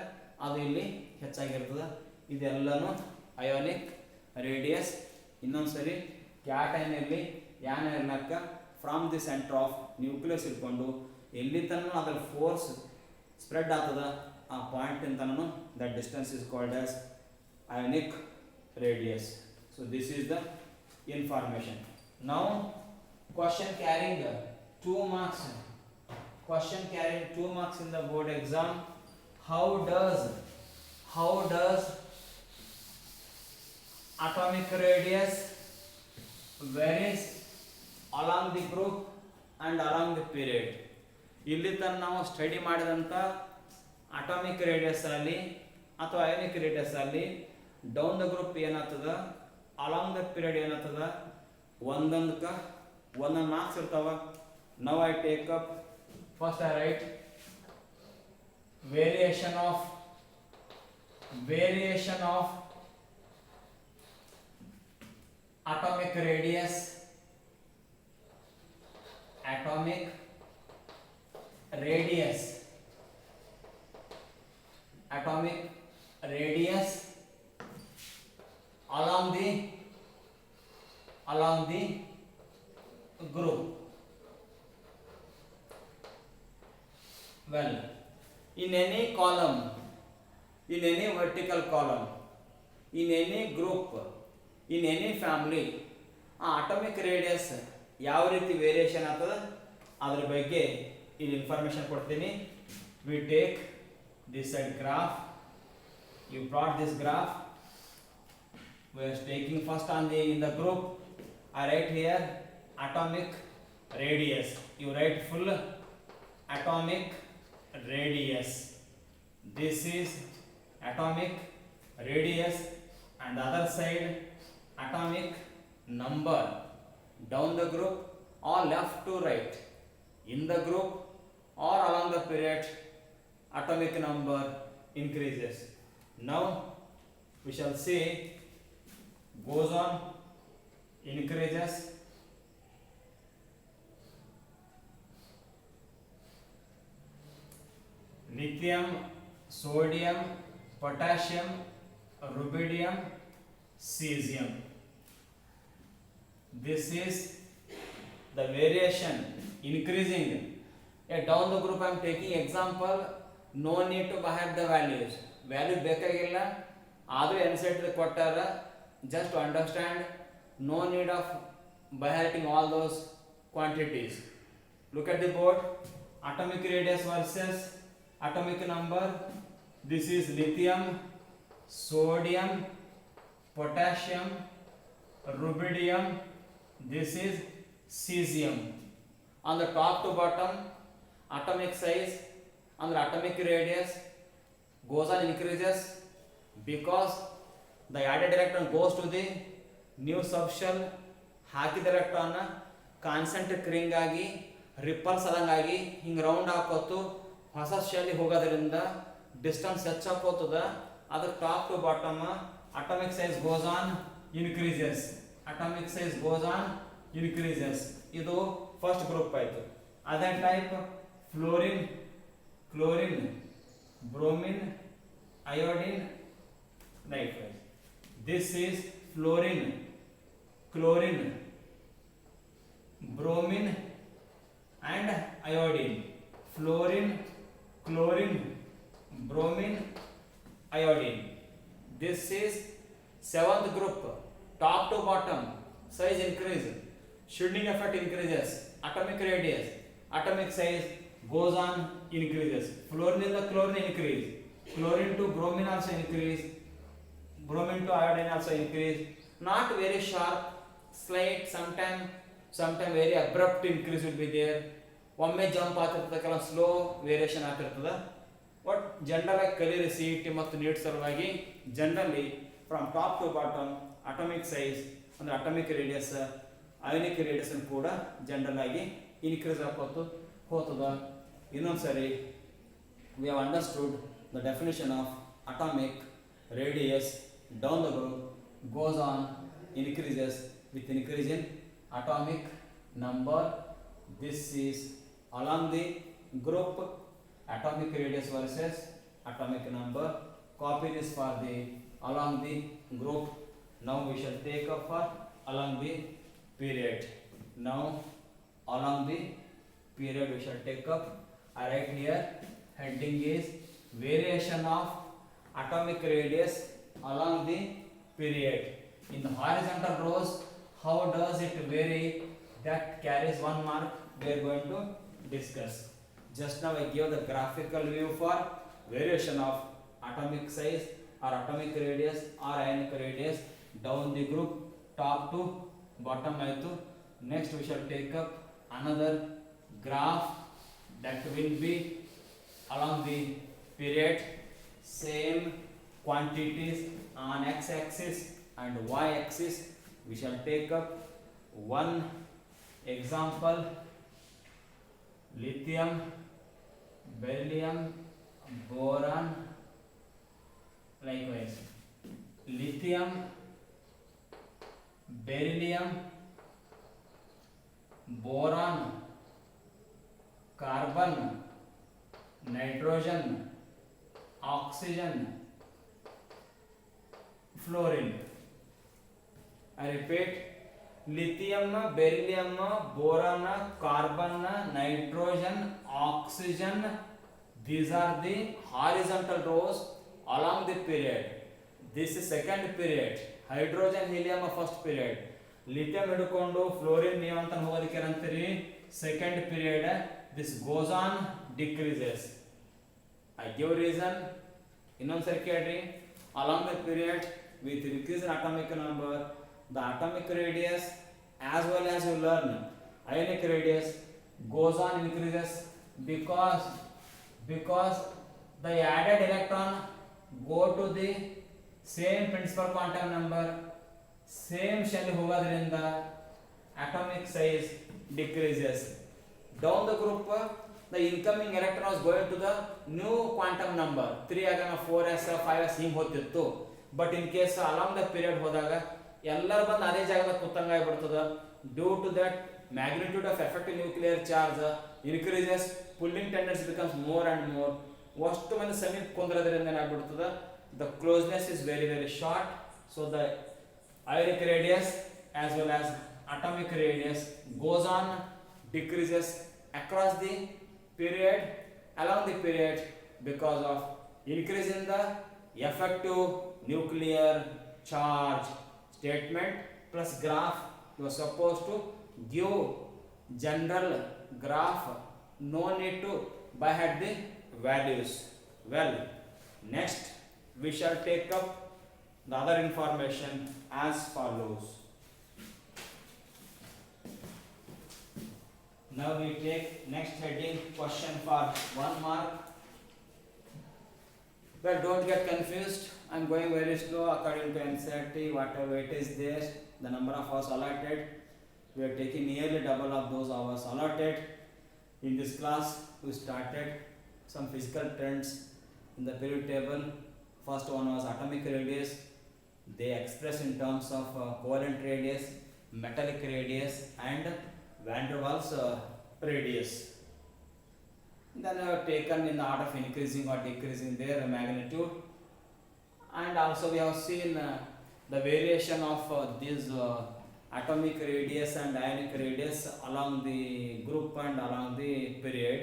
A: ಅದು ಇಲ್ಲಿ ಹೆಚ್ಚಾಗಿರ್ತದೆ. ಇದೆಲ್ಲನೂ ಅಯಾನಿಕ್ ರೇಡಿಯಸ್. ಇನ್ನೊಂದ್ಸರಿ ಕ್ಯಾಟೈನ್ ಇರಲಿ ಯಾನ್ ಇರ್ಲಕ್ಕ from the centre of nucleus ಇಟ್ಕೊಂಡು ಎಲ್ಲಿ ತನಕ ಅದರ ಫೋರ್ಸ್ ಸ್ಪ್ರೆಡ್ ಆಗ್ತದ ಆ ಪಾಯಿಂಟ್ ತನಕ that distance is called as ionic radius. So this is the information. Now question carrying 2 marks in the board exam. How does atomic radius varies along the group and along the period? ಇಲ್ಲಿ ತನಕ ನಾವು study ಮಾಡಿದಂಥ atomic radius ಅಲ್ಲಿ ಅಥವಾ ionic radius ಅಲ್ಲಿ down the group ಏನಾಗ್ತದ, along the period ಏನಾಗ್ತದ, ಒಂದೊಂದಕ್ಕೆ ಒಂದೊಂದು ಮಾರ್ಕ್ಸ್ ಇರ್ತಾವ. Now I take up first I right variation of atomic radius along the group. Well, in any column, in any vertical column, in any group, in any family, atomic radius ಯಾವ ರೀತಿ variation ಆಗ್ತದೆ ಅದರ ಬಗ್ಗೆ ಇಲ್ಲಿ information ಕೊಡ್ತೀನಿ. We take this side graph. You plot this graph. We are taking first on in the group. I write here atomic radius. You write full atomic radius. This is atomic radius and the other side atomic number down the group or left to right in the group or along the period, atomic number increases. Now we shall see goes on, increases, lithium, sodium, potassium, rubidium, cesium. This is the variation increasing. Down the group I am taking example, no need to by the values. Value ಬೇಕಾಗಿಲ್ಲ ಆದ್ರೆ ಅನ್ಸೆಟ್ ಕೊಟ್ಟಾರ, just to understand, no need of by hearting all those quantities. Look at the board, atomic radius versus atomic number. This is lithium, sodium, potassium, rubidium. This is cesium. On the top to bottom, atomic size and the atomic radius goes on increases because the added electron goes to the new subshell, ಹಾಕಿದ electron concentric ring ಆಗಿ repulse ಆದಂಗಾಗಿ ಹಿಂಗೆ round ಹಾಕೋತು ಹೊಸ shell ಹೋಗೋದ್ರಿಂದ distance ಹೆಚ್ಚಾಕೋತದ. ಅದರ top to bottom atomic size goes on increases, atomic size goes on increases. ಇದು ಫಸ್ಟ್ ಗ್ರೂಪ್ ಆಯಿತು. ಅದೇ type fluorine, chlorine, bromine, iodine, likewise. This is fluorine, chlorine, bromine and iodine. Fluorine, chlorine, bromine, iodine. This is seventh group. Top to bottom size increase, shielding effect increases, atomic radius, atomic size goes on increases. Fluorine in the chlorine increase, chlorine to bromine also increase, bromine to iodine also increase. Not very sharp, slight, sometime very abrupt increase will be there. ಒಮ್ಮೆ jump ಆಗ್ತಿರ್ತದೆ, ಕೆಲವು slow variation ಆಗ್ತಿರ್ತದೆ. But general ಆಗಿ ಕಲಿಯಿರಿ C E T ಮತ್ತು NEET ಸಲುವಾಗಿ. Generally from top to bottom atomic size ಅಂದ್ರೆ atomic radius, ionic radius ಕೂಡ ಜನರಲ್ ಆಗಿ ಇನ್ಕ್ರೀಸ್ ಆಗೋದು ಹೋಗ್ತದ. ಇನ್ನೊಂದು ಸರಿ we have understood the definition of atomic radius down the group goes on increases with increase in atomic number. This is along the group atomic radius versus atomic number. Copy this for the along the group. Now we shall take up for along the period. Now along the period we shall take up. I write here heading is variation of atomic radius along the period. In the horizontal rows, how does it vary? That carries 1 mark. We are going to discuss. Just now I gave the graphical view for variation of atomic size or atomic radius or ionic radius down the group top to bottom. Next we shall take up another graph that will be along the period, same quantities on x-axis and y-axis. We shall take up one example: lithium, beryllium, boron. Likewise, lithium, beryllium, boron, carbon, nitrogen, oxygen, fluorine. I repeat: lithium, beryllium, boron, carbon, nitrogen, oxygen. These are the horizontal rows along the period. This is second period. Hydrogen, helium first period. Lithium ಹಿಡ್ಕೊಂಡು fluorine ನೀವು ಅಂತ ಹೋಗೋದಕ್ಕೆ ಏನಂತೀರಿ? Second period. This goes on decreases. I give reason. ಇನ್ನೊಂದ್ಸರಿ ಕೇಳ್ರಿ. Along the period with increase in atomic number, the atomic radius as well as you learn ionic radius goes on increases because the added electron go to the same principal quantum number same shell ಹೋಗೋದ್ರಿಂದ atomic size decreases. Down the group, the incoming electron is going to the new quantum number 3 ಆಗನ 4s 5s ಹಿಂಗೆ ಹೋಗ್ತಿತ್ತು. But in case along the period ಹೋದಾಗ ಎಲ್ಲರೂ ಬಂದು ಅದೇ ಜಾಗದಾಗ ಕೂತಂಗ ಆಗ್ಬಿಡ್ತದ. Due to that magnitude of effective nuclear charge increases, pulling tendency becomes more and more. ಅಷ್ಟು ಮಂದಿ ಸಮೀಪ ಕುಂದ್ರದ್ರಿಂದ ಏನಾಗ್ಬಿಡ್ತದ, the closeness is very very short, so the ionic radius as well as atomic radius goes on decreases across the period, along the period, because of increase in the effective nuclear charge. Statement plus graph, you are supposed to give general graph, no need to by head the values. Well, next we shall take up the other information as follows. Now we take next heading, question for 1 mark. Well, don't get confused, I am going very slow according to NCERT. Whatever it is there, the number of hours allotted, we are taking nearly double of those hours allotted. In this class we started some physical trends in the period table. First one was atomic radius, they express in terms of covalent radius, metallic radius and van der Waals radius. Then I have taken in the order of increasing or decreasing their magnitude, and also we have seen the variation of these atomic radius and ionic radius along the group and along the period.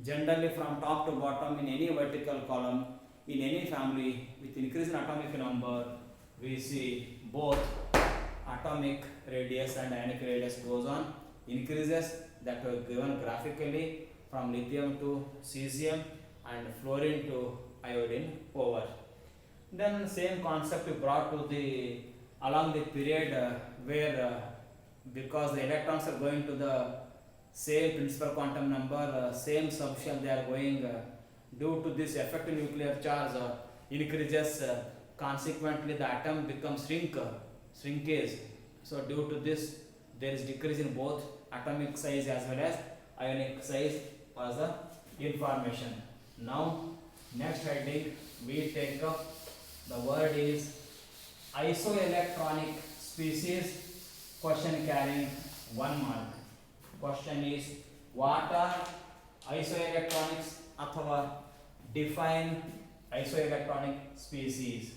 A: Generally from top to bottom in any vertical column in any family with increase in atomic number, we see both atomic radius and ionic radius goes on increases, that were given graphically from lithium to cesium and fluorine to iodine over. Then same concept we brought to the along the period where because the electrons are going to the same principal quantum number, same subshell they are going, due to this effective nuclear charge increases, consequently the atom becomes shrinkage. So due to this there is decrease in both atomic size as well as ionic size was the information. Now next heading we take up, the word is isoelectronic species. Question carrying 1 mark. Question is, what are isoelectronics athava define isoelectronic species.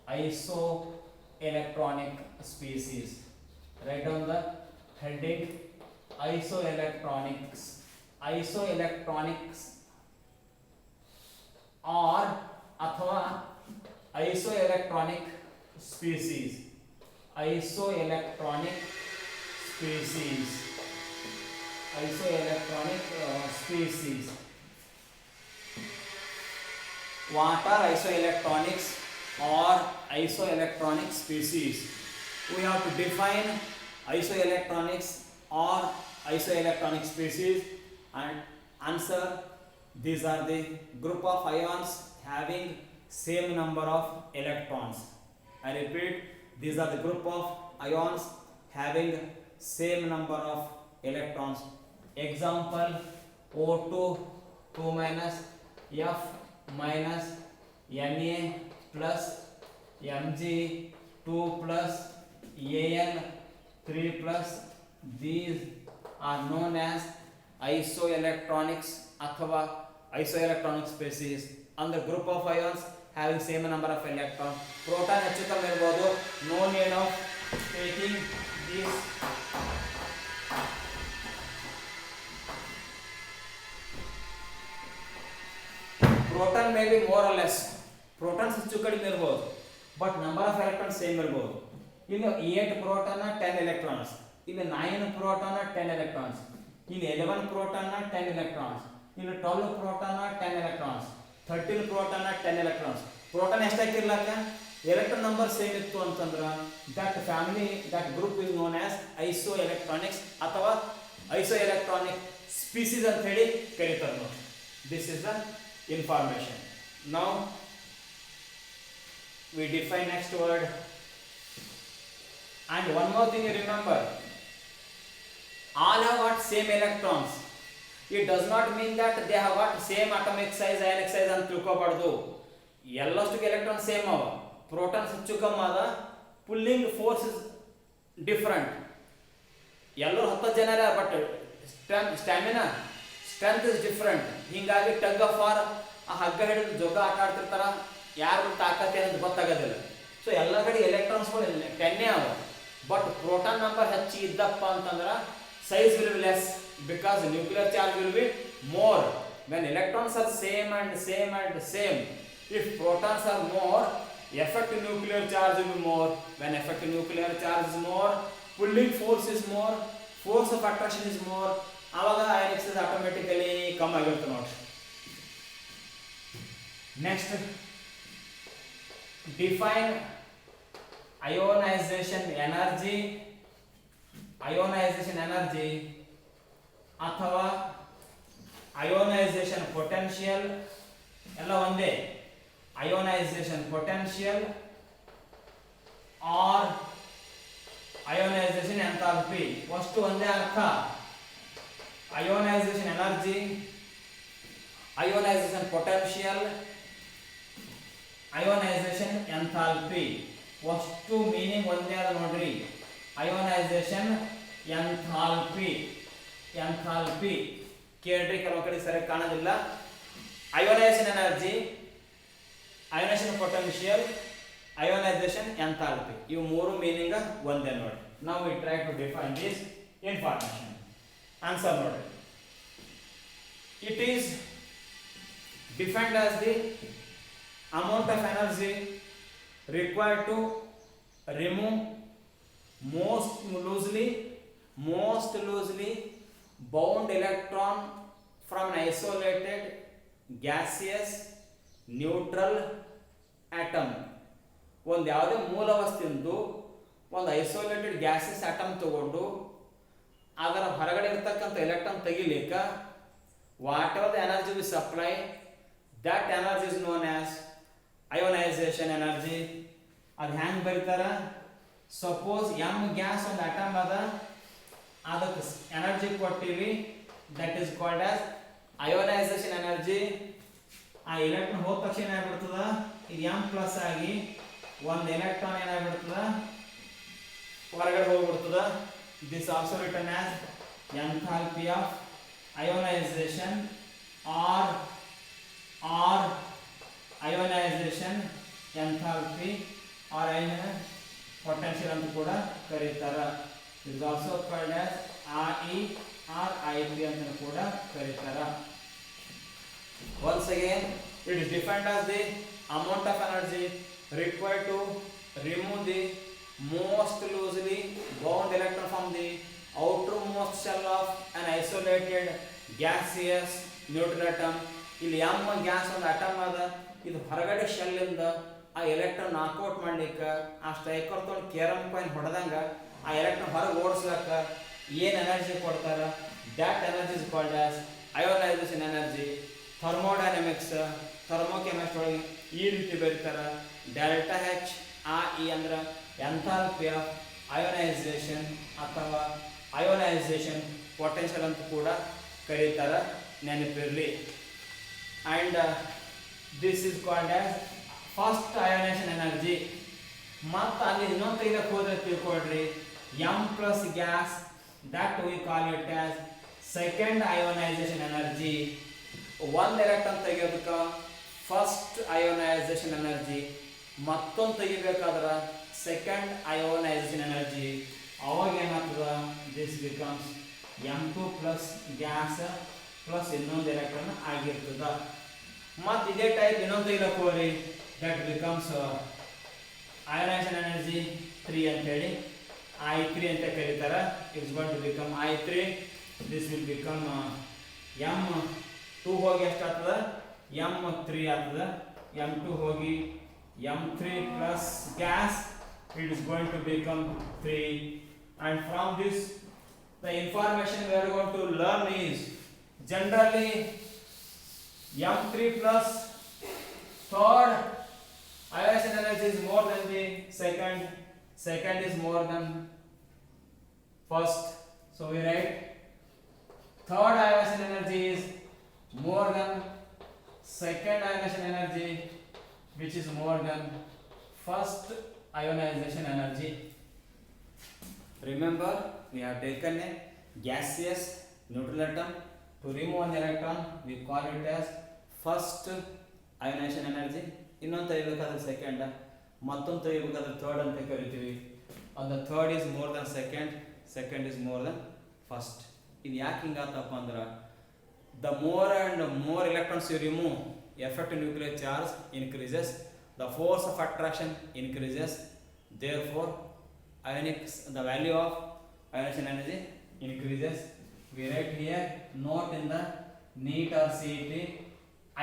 A: Isoelectronic species. Write down the heading isoelectronics. Isoelectronics or athava isoelectronic species. Isoelectronic species. Isoelectronic species. What are isoelectronics or isoelectronic species? We have to define isoelectronics or isoelectronic species and answer. These are the group of ions having same number of electrons. I repeat, these are the group of ions having same number of electrons. Example, O2 2 minus, F minus, Na plus, Mg 2 plus, Al 3 plus. These are known as isoelectronics athava isoelectronic species. And the group of ions having same number of electrons. Proton ಹೆಚ್ಚು ಕಮ್ಮಿ ಇರಬಹುದು. No need of taking this. Proton may be more or less. Protons ಹೆಚ್ಚು ಕಡಿಮೆ ಇರಬಹುದು, but number of electrons same ಇರಬಹುದು. ಇಲ್ಲಿ 8 proton 10 electrons, ಇಲ್ಲಿ 9 proton 10 electrons, ಇಲ್ಲಿ 11 proton 10 electrons, ಇಲ್ಲಿ 12 proton 10 electrons, 13 proton 10 electrons. Proton ಎಷ್ಟಾಗಿರ್ಲಾಕ electron number same ಇತ್ತು ಅಂತಂದ್ರ that family, that group is known as isoelectronics ಅಥವಾ isoelectronic species ಅಂತ ಹೇಳಿ ಕರೀತಾರೆ ನೋಡಿ. This is the information. Now we define next word And one more thing you remember, all have got same electrons. It does not mean that they have got same atomic size, ionic size ಅಂತ ತಿಳ್ಕೊಬಾರ್ದು. ಎಲ್ಲಷ್ಟು electron same ಅವ, protons ಹೆಚ್ಚು ಕಮ್ಮಿ ಅದ, pulling force is different. ಎಲ್ಲರೂ 10 ಜನ but stamina strength is different. ಹಿಂಗಾಗಿ tug of war ಆ ಹಗ್ಗ ಹಿಡಿದು ಜೋಗ ಆಟ ಆಡ್ತಿರ್ತಾರ, ಯಾರು ತಾಕತ್ತೆ ಅನ್ನೋದು ಗೊತ್ತಾಗೋದಿಲ್ಲ. ಸೊ ಎಲ್ಲ ಕಡೆ ಎಲೆಕ್ಟ್ರಾನ್ಸ್ಗಳು 10 ಅವ, ಬಟ್ ಪ್ರೋಟಾನ್ ನಂಬರ್ ಹೆಚ್ಚು ಇದ್ದಪ್ಪ ಅಂತಂದ್ರೆ size will be less because nuclear charge will be more. When electrons are same and same and same, if protons are more, effective nuclear charge will be more. When effective nuclear charge is more, pulling force is more, force of attraction is more, ಆವಾಗ ionic size automatically ಕಮ್ಮಿ ಆಗಿರುತ್ತೆ ನೋಡಿ. Next, define ionization energy. Ionisation energy ಅಥವಾ ionisation potential ಎಲ್ಲ ಒಂದೇ. Ionisation potential R ionisation enthalpy ಅಷ್ಟು ಒಂದೇ ಅರ್ಥ. Ionisation energy, ionisation potential, ionisation enthalpy ಅಷ್ಟು ಮೀನಿಂಗ್ ಒಂದೇ ಅದ ನೋಡ್ರಿ. ಅಯೋನೈಸೇಷನ್ ಎಂಥಾಲ್ಪಿ, ಎಂಥಾಲ್ಪಿ ಕೇಳ್ರಿ, ಕೆಲವು ಕಡೆ ಸರಿಯಾಗಿ ಕಾಣೋದಿಲ್ಲ. Ionisation energy, ionisation potential, ionisation enthalpy, ಇವು ಮೂರು ಮೀನಿಂಗ್ ಒಂದೇ ನೋಡಿ. ನಾವು we try to define this information. Answer ನೋಡಿ, it is defined as the amount of energy required to remove most loosely bound electron from an isolated gaseous neutral atom. ಒಂದು ಯಾವುದೇ ಮೂಲ ವಸ್ತುವಿಂದು ಒಂದು ಐಸೋಲೇಟೆಡ್ ಗ್ಯಾಸಿಯಸ್ ಆಟಮ್ ತಗೊಂಡು ಅದರ ಹೊರಗಡೆ ಇರತಕ್ಕಂಥ electron ತೆಗಿಲಿಕ್ಕ whatever the energy we supply, that energy is known as ionisation energy. ಅದು ಹ್ಯಾಂಗ್ ಬರೀತಾರ, ಸಪೋಸ್ ಎಮ್ ಗ್ಯಾಸ್ ಒಂದು ಅಟಮ್ ಅದ, ಅದಕ್ಕೆ ಎನರ್ಜಿ ಕೊಟ್ಟಿವಿ, that is called as ionisation energy. ಆ ಎಲೆಕ್ಟ್ರಾನ್ ಹೋದ ತಕ್ಷಣ ಏನಾಗ್ಬಿಡ್ತದ, ಇದು ಎಮ್ ಪ್ಲಸ್ ಆಗಿ ಒಂದು ಎಲೆಕ್ಟ್ರಾನ್ ಏನಾಗ್ಬಿಡ್ತದ ಹೊರಗಡೆ ಹೋಗ್ಬಿಡ್ತದ. This also written as enthalpy of ionisation or ionisation enthalpy or potential ಅಂತ ಕೂಡ ಕರೀತಾರ. It also called as RE or IP ಅಂತ ಕೂಡ ಕರೀತಾರ. Once again, it is defined as the amount of energy required to remove the most loosely bound electron from the outermost shell of an isolated gaseous neutral atom. ಇಲ್ಲಿ M gas ಒಂದು atom ಅದ, ಇದು ಹೊರಗಡೆ shell ಇಂದ ಆ electron knockout ಮಾಡ್ಲಿಕ್ಕೆ ಆ striker ತೊಗೊಂಡು ಕೇರಮ್ ಕಾಯಿನ್ ಹೊಡೆದಂಗ ಆ ಎಲೆಕ್ಟ್ರಾನ್ ಹೊರಗೆ ಓಡಿಸ್ಲಕ್ಕ ಏನು ಎನರ್ಜಿ ಕೊಡ್ತಾರ, that energy is called as ionisation energy. Thermodynamics thermochemistry ಒಳಗೆ ಈ ರೀತಿ ಬರೀತಾರ, ಡೆಲ್ಟಾ ಹೆಚ್ RE ಅಂದ್ರೆ ಎಂಥಾಲ್ಪಿ ಆಫ್ ಅಯೋನೈಸೇಷನ್ ಅಥವಾ ಅಯೋನೈಸೇಷನ್ ಪೊಟೆನ್ಷಿಯಲ್ ಅಂತ ಕೂಡ ಕರೀತಾರ, ನೆನಪಿರಲಿ. And this is called as first ionisation energy. ಮತ್ತು ಅಲ್ಲಿ ಇನ್ನೊಂದು ತೆಗೆದಕ್ಕೆ ಹೋದ್ರೆ ತಿಳ್ಕೊಳ್ರಿ, M plus gas, that we call it as second ionisation energy. ಒಂದು ಎಲೆಕ್ಟ್ರಾನ್ ತೆಗಿಯೋದಕ್ಕೆ ಫಸ್ಟ್ ಅಯೋನೈಸೇಷನ್ ಎನರ್ಜಿ, ಮತ್ತೊಂದು ತೆಗಿಬೇಕಾದ್ರೆ ಸೆಕೆಂಡ್ ಅಯೋನೈಸೇಷನ್ ಎನರ್ಜಿ. ಅವಾಗ ಏನಾಗ್ತದ, this becomes M2 plus gas plus ಇನ್ನೊಂದು ಎಲೆಕ್ಟ್ರಾನ್ ಆಗಿರ್ತದ. ಮತ್ತು ಇದೇ ಟೈಪ್ ಇನ್ನೊಂದು ತೆಗಿಲಕ್ಕೆ ಹೋಗ್ರಿ, ದಟ್ ಬಿಕಮ್ಸ್ ಅಯೋನೈಸೇಷನ್ ಎನರ್ಜಿ 3 ಅಂತ ಹೇಳಿ I3 ಅಂತ ಕರೀತಾರೆ. It's going to become I3. This will become M2 ಹೋಗಿ ಎಷ್ಟಾಗ್ತದ, M3 ಆಗ್ತದ. M2 ಹೋಗಿ M3 plus gas, it is going to become 3. And from this the information we are going to learn is generally M3 plus third ionization energy is more than the second, second is more than first. So we write third ionization energy is more than second ionization energy, which is more than first ionization energy. Remember, we have taken a gaseous neutral atom. To remove an electron, we call it as first ionization energy. ಇನ್ನೊಂದು ತೆಗಿಬೇಕಾದ್ರೆ second, ಮತ್ತೊಂದು ತೆಗಿಬೇಕಾದ್ರೆ third ಅಂತ ಕರಿತೀವಿ. the third is more than second, second is more than first. ಇದು ಯಾಕೆ ಹಿಂಗಾತಪ್ಪ ಅಂದ್ರೆ the more and more electrons you remove, effective nuclear charge increases, the force of attraction increases, therefore the value of ionization energy increases. We write here, note in the NEET or CET,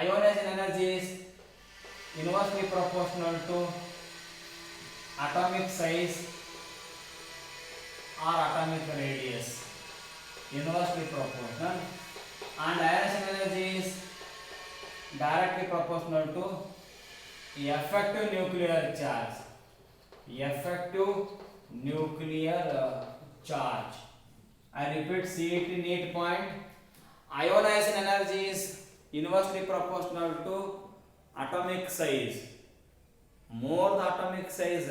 A: ionization energy is inversely proportional to atomic size or atomic radius. Inversely proportional. And ionization energy is directly proportional to effective nuclear charge. Effective nuclear charge. I repeat, CET NEET point. Ionization energy is inversely proportional to atomic size. More the atomic size,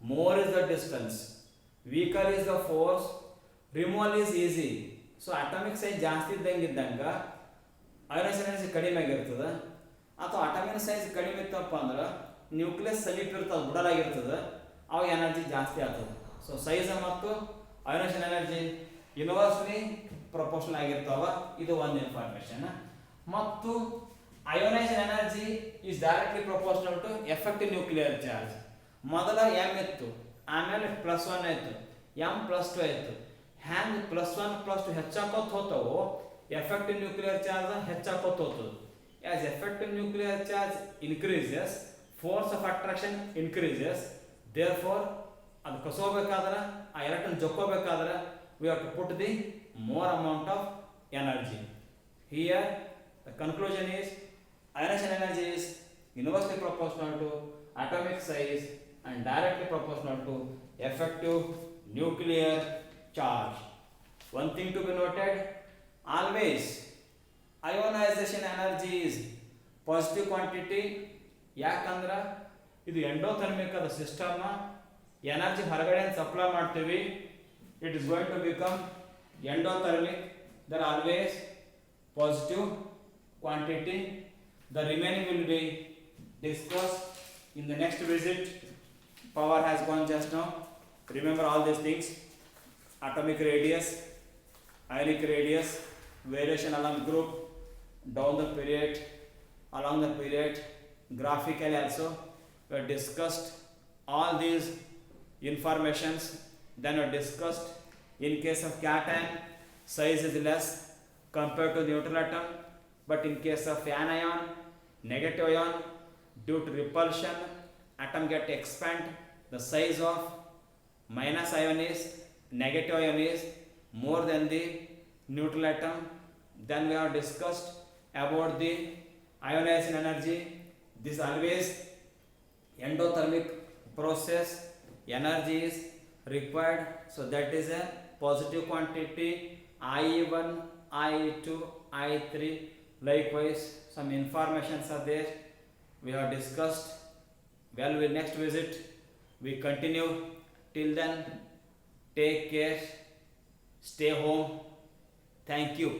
A: more is the distance. Weaker is the force. Removal is easy. So atomic size ಜಾಸ್ತಿ ಇದ್ದಂಗೆ ionisation energy ಕಡಿಮೆ ಆಗಿರ್ತದೆ. ಅಥವಾ atomic size ಕಡಿಮೆ ಇತ್ತಪ್ಪ ಅಂದ್ರೆ nucleus ಸಮೀಪ ಇರ್ತದೆ, ಬುಡಲಾಗಿರ್ತದೆ, ಅವಾಗ ಎನರ್ಜಿ ಜಾಸ್ತಿ ಆಗ್ತದೆ. ಸೊ ಸೈಜ್ ಮತ್ತು ಅಯೋನೈಸೇಷನ್ ಎನರ್ಜಿ ಯೂನಿವರ್ಸ್ಲಿ ಪ್ರಪೋರ್ಷನಲ್ ಆಗಿರ್ತಾವ. ಇದು ಒಂದು ಇನ್ಫಾರ್ಮೇಷನ್. ಮತ್ತು ionisation energy is directly proportional to effective nuclear charge. ಮೊದಲ ಎಮ್ ಇತ್ತು, ಆಮೇಲೆ +1 ಆಯಿತು, ಎಮ್ +2 ಆಯಿತು. ಹ್ಯಾಂಗ್ +1 +2 ಹೆಚ್ಚಾಕೋತ ಹೋಗ್ತಾವೋ ಎಫೆಕ್ಟಿವ್ ನ್ಯೂಕ್ಲಿಯರ್ ಚಾರ್ಜ್ ಹೆಚ್ಚಾಕೋತ ಹೋಗ್ತದೆ. As effective nuclear charge increases, force of attraction increases. Therefore ಅದು ಕಸೋಬೇಕಾದ್ರೆ, ಆ ಎಲೆಕ್ಟ್ರಾನ್ ಜೊಕ್ಕೋಬೇಕಾದ್ರೆ we have to put the more amount of energy. Here the conclusion is ionization energy is inversely proportional to atomic size and directly proportional to effective nuclear charge. One thing to be noted, always ionization energy is positive quantity. ಯಾಕಂದ್ರೆ ಇದು endothermic ಅದ system, energy ಹೊರಗಡೆ supply ಮಾಡ್ತೀವಿ, it is going to become endothermic. There always positive quantity. The remaining will be discussed in the next visit. Power has gone just now. Remember all these things: atomic radius, ionic radius, variation along group, down the period, along the period, graphically also. We have discussed all these informations. Then we discussed in case of cation, size is less compared to neutral atom. But in case of anion, negative ion, due to repulsion, atom get expand. The size of minus ion is, negative ion is more than the neutral atom. Then we have discussed about the ionization energy. This always endothermic process. Energy is required, so that is a positive quantity. I1, I2, I3. Likewise, some informations are there. We have discussed. Well, we next visit we continue. Till then, take care, stay home. Thank you.